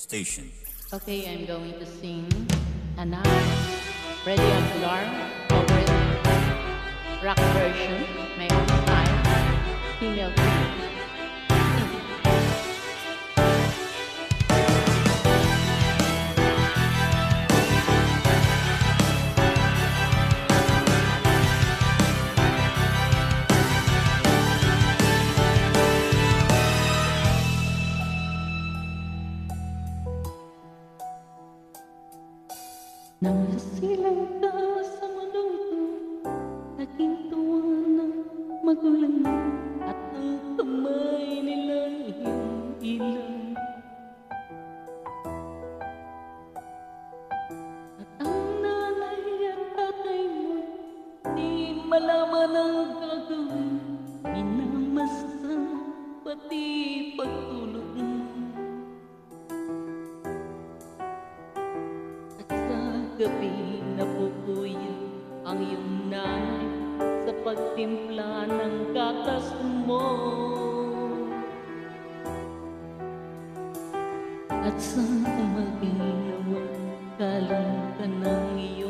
station. Okay, I'm going to sing Anak, Ready on Alarm, favorite rock version, my own style, female key. Nang nasilang ka sa mundong ito, naging tuwa ng magulang mo, at ang kamay nila iyong ilaw. At ang nanay at tatay mo, di malaman ang gagawin, minamasta pati pagtulog mo. Gabi napupuyo ang iyong nanay sa pagtimpla ng gatas mo. At sa umaginawa, kalang ka ng iyong